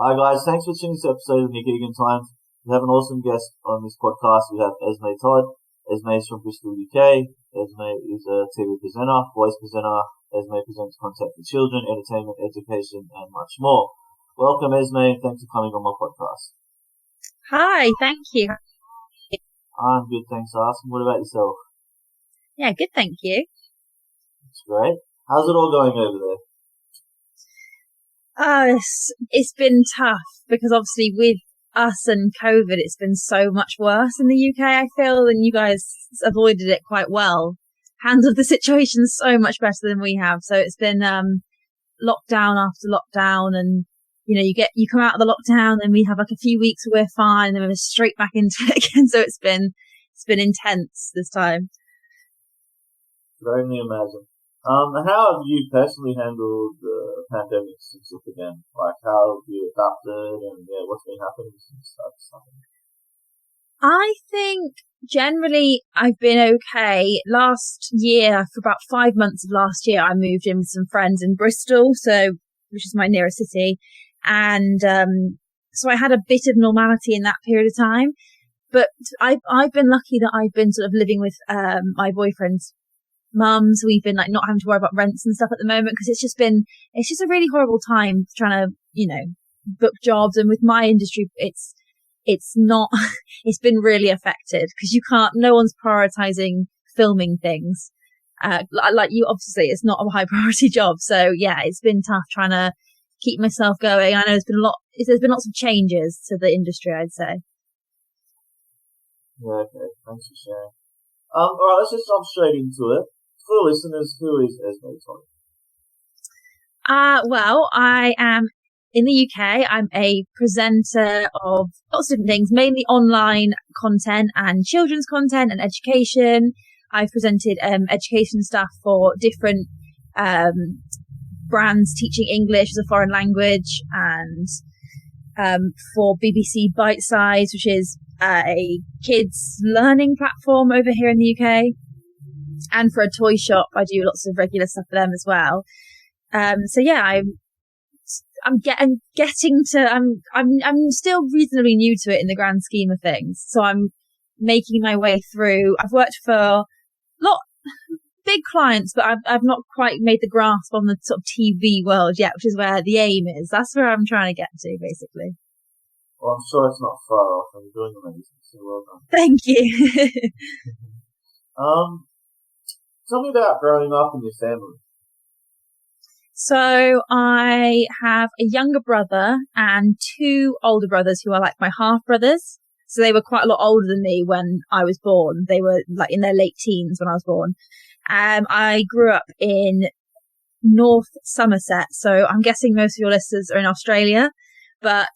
Hi guys, thanks for tuning to this episode of Nick Egan Times. We have an awesome guest on this podcast. We have Esme Todd. Esme is from Bristol, UK. Esme is a TV presenter, voice presenter. Esme presents content for children, entertainment, education, and much more. Welcome, Esme, and thanks for coming on my podcast. Hi, thank you. I'm good, thanks for asking. What about yourself? Yeah, good, thank you. That's great. How's it all going over there? It's been tough because obviously with us and COVID, it's been so much worse in the UK, I feel, and you guys avoided it quite well. Handled the situation so much better than we have. So it's been lockdown after lockdown, and you come out of the lockdown and we have like a few weeks where we're fine, and then we're straight back into it again. So it's been intense this time. I can only imagine. How have you personally handled the pandemic since it began? Like, how have you adapted and what's been happening since that? I think generally I've been okay. Last year, for about 5 months of last year, I moved in with some friends in Bristol, which is my nearest city. And so I had a bit of normality in that period of time. But I've been lucky that I've been sort of living with my boyfriend's mum, so we've been like not having to worry about rents and stuff at the moment, because it's just a really horrible time trying to book jobs, and with my industry it's not it's been really affected because no one's prioritizing filming things like you. Obviously it's not a high priority job, so yeah, it's been tough trying to keep myself going. I know there's been lots of changes to the industry, I'd say. Yeah, okay, thanks for sharing. Alright, let's just jump straight into it. For listeners, who is Esme Todd? Well, I am in the UK. I'm a presenter of lots of different things, mainly online content and children's content and education. I've presented education stuff for different brands teaching English as a foreign language, and for BBC Bite Size, which is a kids learning platform over here in the UK. And for a toy shop, I do lots of regular stuff for them as well. So yeah, I'm still reasonably new to it in the grand scheme of things. So I'm making my way through. I've worked for big clients, but I've not quite made the grasp on the sort of TV world yet, which is where the aim is. That's where I'm trying to get to, basically. Well, I'm sure it's not far off, and you're doing amazing. So well done. Thank you. Tell me about growing up in your family. So I have a younger brother and 2 older brothers who are like my half brothers. So they were quite a lot older than me when I was born. They were like in their late teens when I was born. I grew up in North Somerset. So I'm guessing most of your listeners are in Australia, but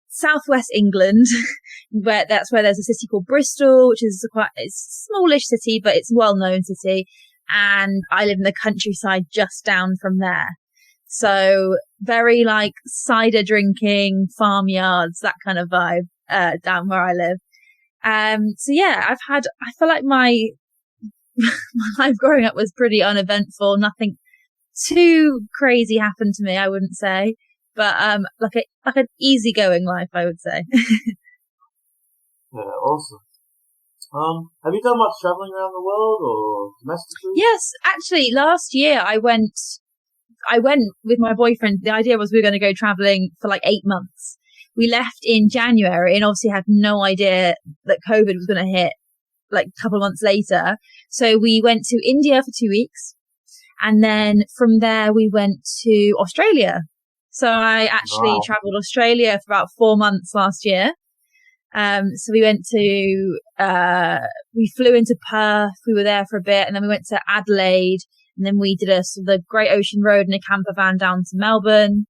southwest England, that's where there's a city called Bristol, which is it's a smallish city, but it's a well-known city. And I live in the countryside just down from there. So very like cider drinking, farmyards, that kind of vibe, down where I live. So yeah, I feel like my life growing up was pretty uneventful. Nothing too crazy happened to me, I wouldn't say. But like an easygoing life, I would say. Yeah, awesome. Have you done much traveling around the world or domestically? Yes, actually, last year I went with my boyfriend. The idea was we were going to go traveling for like 8 months. We left in January and obviously had no idea that COVID was going to hit like a couple of months later. So we went to India for 2 weeks, and then from there we went to Australia. So I actually traveled Australia for about 4 months last year. So we flew into Perth. We were there for a bit, and then we went to Adelaide, and then we did the Great Ocean Road in a camper van down to Melbourne.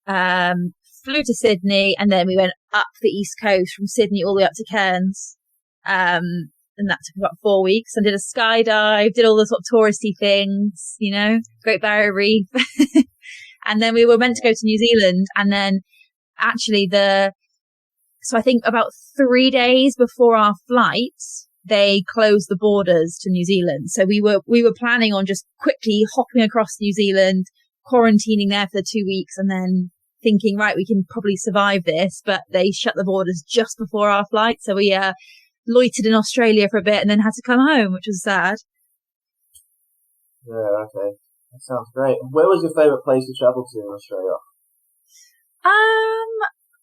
Flew to Sydney, and then we went up the East Coast from Sydney all the way up to Cairns. And that took about 4 weeks. I did a skydive, did all the sort of touristy things, Great Barrier Reef. And then we were meant to go to New Zealand, and then actually so I think about 3 days before our flight, they closed the borders to New Zealand. So we were planning on just quickly hopping across New Zealand, quarantining there for the 2 weeks, and then thinking, right, we can probably survive this, but they shut the borders just before our flight. So we loitered in Australia for a bit and then had to come home, which was sad. Yeah, okay. That sounds great. Where was your favourite place to travel to in Australia?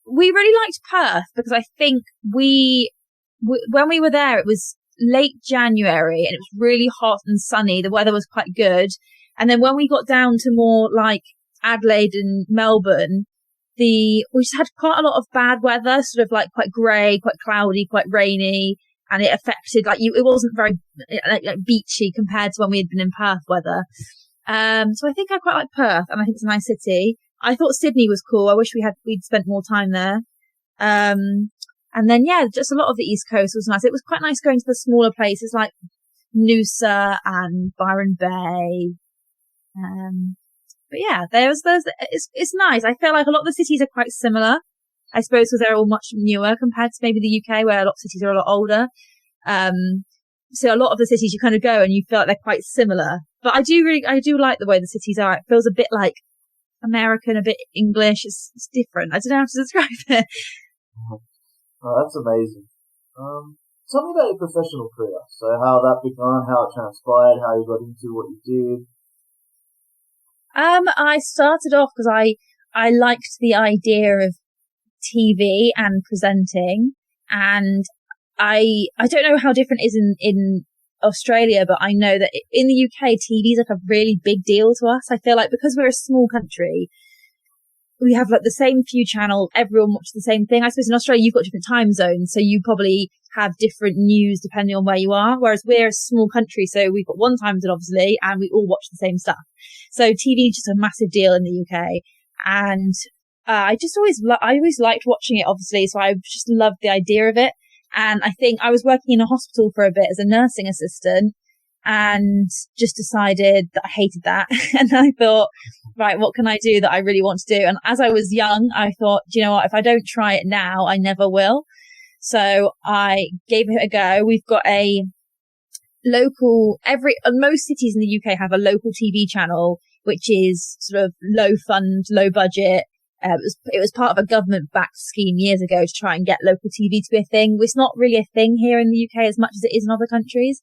We really liked Perth because I think when we were there, it was late January and it was really hot and sunny. The weather was quite good. And then when we got down to more like Adelaide and Melbourne, we just had quite a lot of bad weather, sort of like quite grey, quite cloudy, quite rainy. And it affected, it wasn't very like beachy compared to when we had been in Perth weather. So I think I quite like Perth and I think it's a nice city. I thought Sydney was cool. I wish we'd spent more time there. And then, just a lot of the East Coast was nice. It was quite nice going to the smaller places like Noosa and Byron Bay. But yeah, it's nice. I feel like a lot of the cities are quite similar, I suppose, because they're all much newer compared to maybe the UK, where a lot of cities are a lot older. So a lot of the cities you kind of go and you feel like they're quite similar. But I do like the way the cities are. It feels a bit like American, a bit English. It's different. I don't know how to describe it. Oh, that's amazing. Tell me about your professional career. So how that began, how it transpired, how you got into what you did. I started off because I liked the idea of TV and presenting, and I don't know how different it is in Australia, but I know that in the UK, TV is like a really big deal to us. I feel like because we're a small country, we have like the same few channels, everyone watches the same thing. I suppose in Australia, you've got different time zones, so you probably have different news depending on where you are, whereas we're a small country, so we've got one time zone, obviously, and we all watch the same stuff. So TV is just a massive deal in the UK, and I always liked watching it, obviously, so I just loved the idea of it. And I think I was working in a hospital for a bit as a nursing assistant and just decided that I hated that. And I thought, right, what can I do that I really want to do? And as I was young, I thought, do you know what? If I don't try it now, I never will. So I gave it a go. We've got a most cities in the UK have a local TV channel, which is sort of low fund, low budget. It was part of a government-backed scheme years ago to try and get local TV to be a thing. It's not really a thing here in the UK as much as it is in other countries.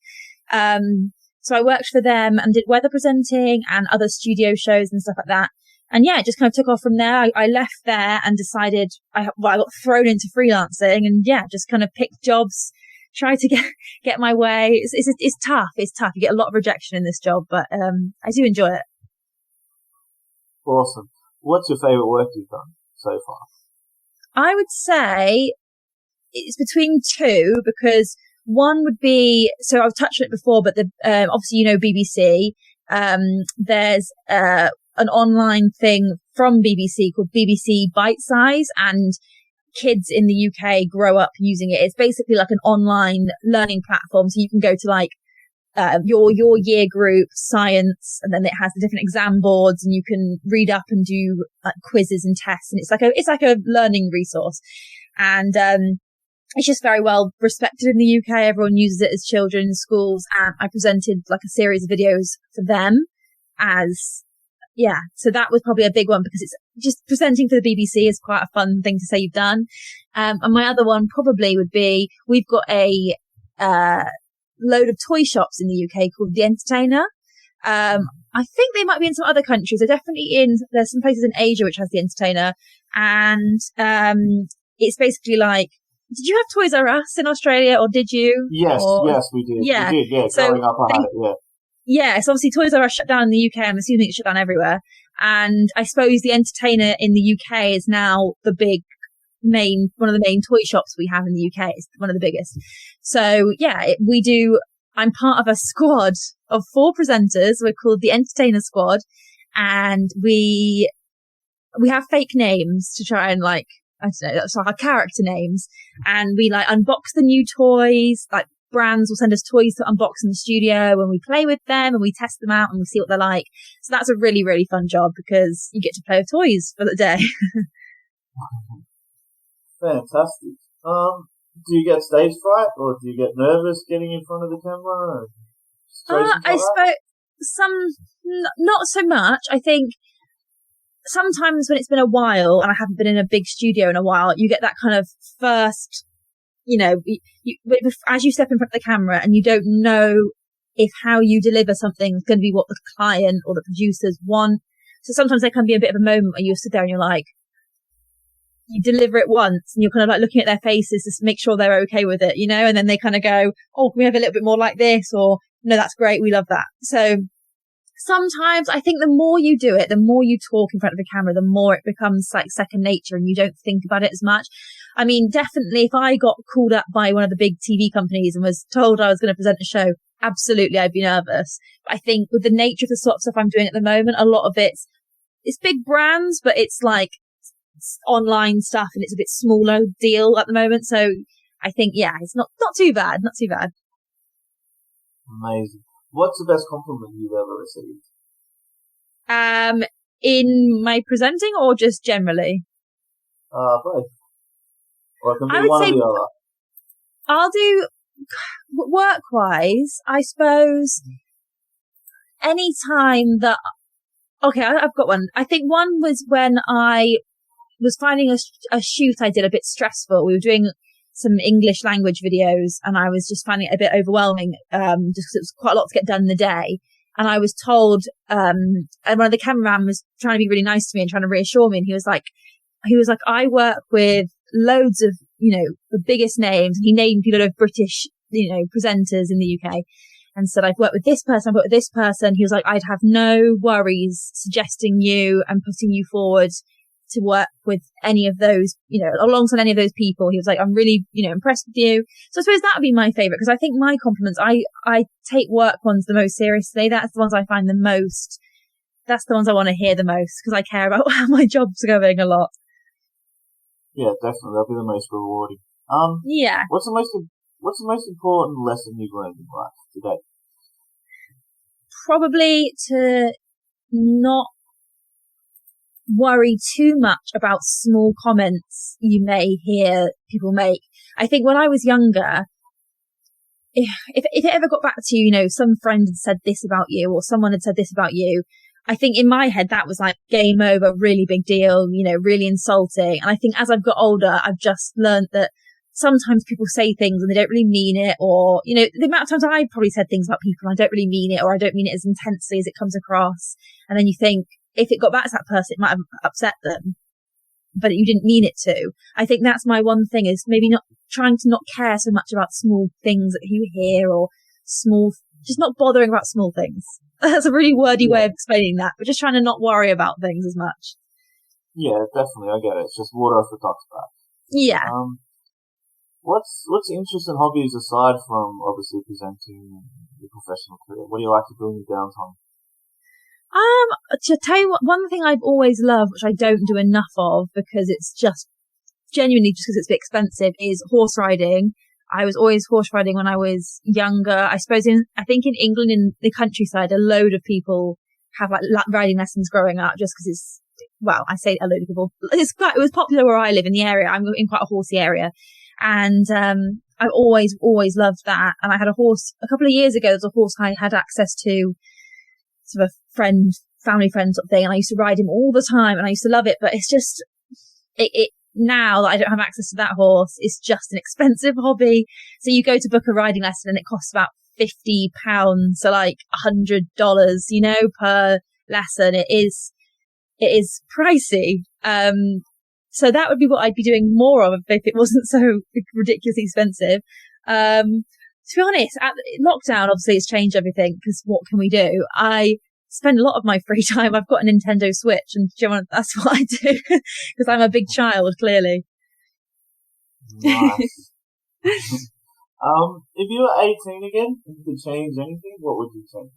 So I worked for them and did weather presenting and other studio shows and stuff like that. And it just kind of took off from there. I left there and decided I got thrown into freelancing and just kind of picked jobs, try to get my way. It's tough. It's tough. You get a lot of rejection in this job, but I do enjoy it. Awesome. What's your favourite work you've done so far? I would say it's between two, because one would be, so I've touched on it before, but obviously, BBC. There's an online thing from BBC called BBC Bite Size, and kids in the UK grow up using it. It's basically like an online learning platform. So you can go to like your year group science, and then it has the different exam boards, and you can read up and do quizzes and tests, and it's like a learning resource. And it's just very well respected in the UK. Everyone uses it as children in schools, and I presented like a series of videos for them so that was probably a big one, because it's just presenting for the BBC is quite a fun thing to say you've done. And my other one probably would be, we've got a load of toy shops in the UK called The Entertainer. I think they might be in some other countries. They're definitely there's some places in Asia which has The Entertainer. And it's basically like, did you have Toys R Us in Australia, or did you? Yes, we did. Yeah. We did, yeah. So growing up, I had it, yeah. Yeah, so obviously Toys R Us shut down in the UK. I'm assuming it's shut down everywhere. And I suppose The Entertainer in the UK is now one of the main toy shops we have in the UK. It's one of the biggest. So I'm part of a squad of 4 presenters. We're called the Entertainer Squad, and we have fake names to try and I don't know, that's like our character names. And we unbox the new toys, brands will send us toys to unbox in the studio, and we play with them and we test them out and we see what they're like. So that's a really, really fun job, because you get to play with toys for the day. Fantastic. Do you get stage fright, or do you get nervous getting in front of the camera? I suppose not so much. I think sometimes when it's been a while and I haven't been in a big studio in a while, you get that kind of first, as you step in front of the camera and you don't know if how you deliver something is going to be what the client or the producers want. So sometimes there can be a bit of a moment where you sit there and you're like, you deliver it once and you're kind of like looking at their faces to make sure they're okay with it, and then they kind of go, oh, can we have a little bit more like this? Or no, that's great. We love that. So sometimes I think the more you do it, the more you talk in front of the camera, the more it becomes like second nature and you don't think about it as much. I mean, definitely if I got called up by one of the big TV companies and was told I was going to present a show, absolutely I'd be nervous. But I think with the nature of the sort of stuff I'm doing at the moment, a lot of it's big brands, but it's like online stuff and it's a bit smaller deal at the moment. So I think, it's not too bad. Amazing. What's the best compliment you've ever received? In my presenting or just generally? Both. Or it can be I would one say or the other. I'll do work-wise, I suppose. Any time that, okay, I've got one. I think one was when I was finding a shoot I did a bit stressful. We were doing some English language videos and I was just finding it a bit overwhelming, just because it was quite a lot to get done in the day. And I was told, and one of the cameraman was trying to be really nice to me and trying to reassure me. And he was like, I work with loads of, the biggest names. He named a lot of British, presenters in the UK and said, I've worked with this person, I've worked with this person. He was like, I'd have no worries suggesting you and putting you forward to work with any of those, alongside any of those people. He was like, I'm really, impressed with you. So I suppose that would be my favorite, because I think my compliments, I take work ones the most seriously. That's the ones I find the most, that's the ones I want to hear the most, because I care about how my job's going a lot. Yeah, definitely. That'll be the most rewarding. Yeah. What's the most important lesson you've learned in life today? Probably to not worry too much about small comments you may hear people make. I think when I was younger, if it ever got back to, some friend had said this about you or someone had said this about you, I think in my head that was like game over, really big deal, really insulting. And I think as I've got older, I've just learned that sometimes people say things and they don't really mean it, or, the amount of times I probably said things about people and I don't really mean it, or I don't mean it as intensely as it comes across. And then you think, if it got back to that person, it might have upset them, but you didn't mean it to. I think that's my one thing, is maybe not trying to not care so much about small things that you hear, or just not bothering about small things. That's a really wordy way of explaining that, but just trying to not worry about things as much. Yeah, definitely. I get it. It's just water off the duck's back. Yeah. What's interests and hobbies aside from obviously presenting and your professional career? What do you like to do in your downtime? To tell you what, one thing I've always loved, which I don't do enough of because it's just genuinely just because it's a bit expensive, is horse riding. I was always horse riding when I was younger. I suppose I think in England, in the countryside, a load of people have like riding lessons growing up just because I say a load of people. It was popular where I live in the area. I'm in quite a horsey area. And, I always loved that. And I had a horse a couple of years ago. There was a horse I had access to, sort of a family friend sort of thing. And I used to ride him all the time and I used to love it. But it's just, now that I don't have access to that horse, it's just an expensive hobby. So you go to book a riding lesson and it costs about £50, so like $100, per lesson. It is pricey. So that would be what I'd be doing more of if it wasn't so ridiculously expensive. To be honest, lockdown obviously has changed everything, because what can we do? I spend a lot of my free time. I've got a Nintendo Switch, and that's what I do because I'm a big child, clearly. Nice. If you were 18 again, and you could change anything, what would you change?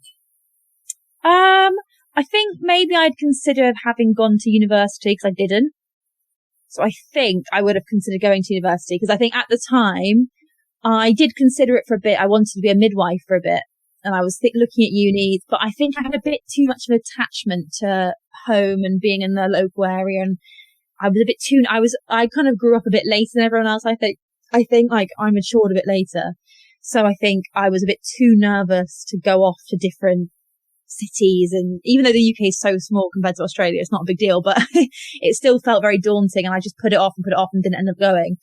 I think maybe I'd consider having gone to university, because I didn't. So I think I would have considered going to university, because I think at the time I did consider it for a bit. I wanted to be a midwife for a bit, and I was looking at uni, but I think I had a bit too much of an attachment to home and being in the local area. And I was a bit I kind of grew up a bit later than everyone else. I think like I matured a bit later. So I think I was a bit too nervous to go off to different cities, and even though the UK is so small compared to Australia, it's not a big deal, but it still felt very daunting, and I just put it off and didn't end up going.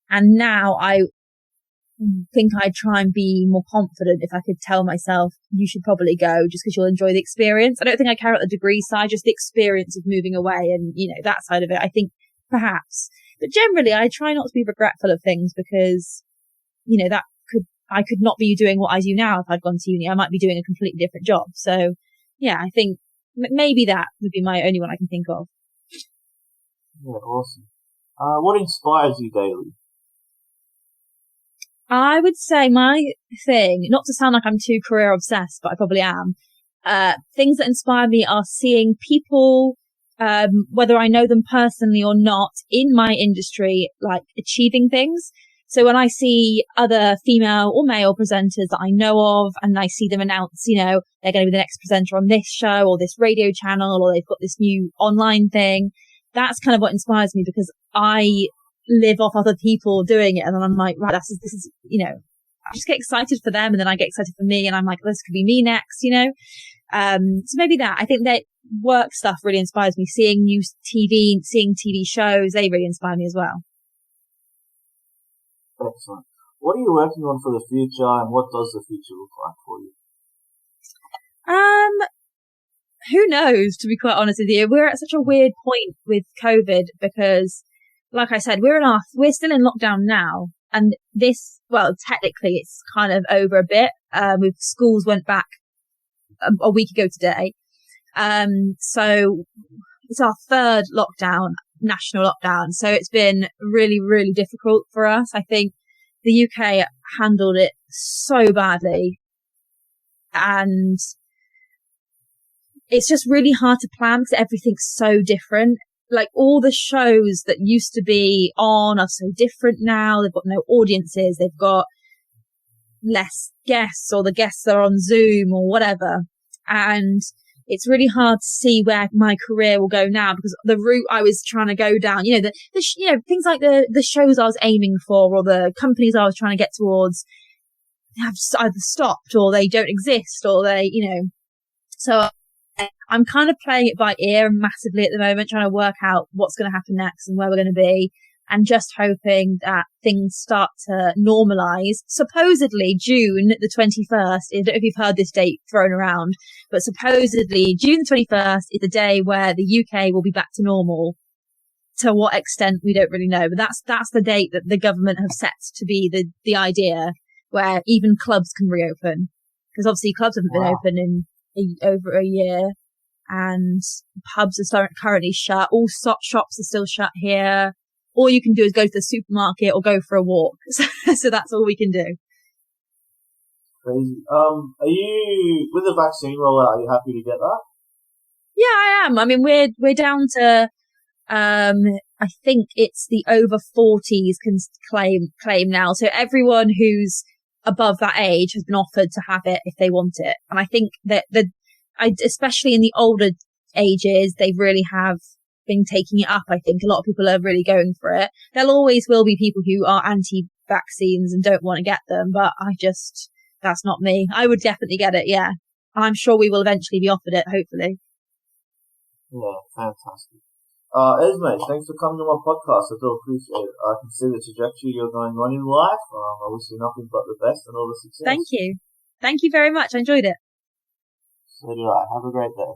And now I think I'd try and be more confident if I could tell myself, you should probably go just because you'll enjoy the experience. I don't think I care about the degree side, just the experience of moving away and, that side of it. I think perhaps, but generally I try not to be regretful of things because, I could not be doing what I do now if I'd gone to uni. I might be doing a completely different job. So yeah, I think maybe that would be my only one I can think of. Yeah, awesome. What inspires you daily? I would say my thing, not to sound like I'm too career obsessed, but I probably am. Things that inspire me are seeing people, whether I know them personally or not, in my industry, like achieving things. So when I see other female or male presenters that I know of and I see them announce, they're going to be the next presenter on this show or this radio channel, or they've got this new online thing, that's kind of what inspires me, because I live off other people doing it. And then I'm like, right, this is, I just get excited for them, and then I get excited for me, and I'm like, this could be me next, So maybe that. I think that work stuff really inspires me. Seeing TV shows, they really inspire me as well. Excellent. What are you working on for the future, and what does the future look like for you? Who knows, to be quite honest with you. We're at such a weird point with COVID because, like I said, we're still in lockdown now, and technically it's kind of over a bit. With schools went back a week ago today. So it's our third lockdown, national lockdown. So it's been really, really difficult for us. I think the UK handled it so badly, and it's just really hard to plan because everything's so different. Like, all the shows that used to be on are so different now. They've got no audiences. They've got less guests, or the guests are on Zoom or whatever. And it's really hard to see where my career will go now, because the route I was trying to go down, things like the shows I was aiming for, or the companies I was trying to get towards, have either stopped or they don't exist, or so I'm kind of playing it by ear massively at the moment, trying to work out what's going to happen next and where we're going to be, and just hoping that things start to normalize. Supposedly June the 21st, I don't know if you've heard this date thrown around, but supposedly June the 21st is the day where the UK will be back to normal. To what extent, we don't really know, but that's the date that the government have set to be the idea, where even clubs can reopen, because obviously clubs haven't been open in over a year, and pubs are currently shut. All shops are still shut here. All you can do is go to the supermarket or go for a walk. So that's all we can do. Crazy. Are you, with the vaccine rollout, are you happy to get that? Yeah, I am. I mean, we're down to, I think it's the over 40s can claim now. So everyone who's above that age has been offered to have it if they want it. And I think that especially in the older ages, they really have been taking it up. I think a lot of people are really going for it. There always will be people who are anti-vaccines and don't want to get them, but that's not me. I would definitely get it, yeah. I'm sure we will eventually be offered it, hopefully. Yeah, fantastic. Esme, thanks for coming to my podcast. I do appreciate it. I can see the trajectory you're going on in life. I wish you nothing but the best and all the success. Thank you. Thank you very much. I enjoyed it. So did I. Have a great day.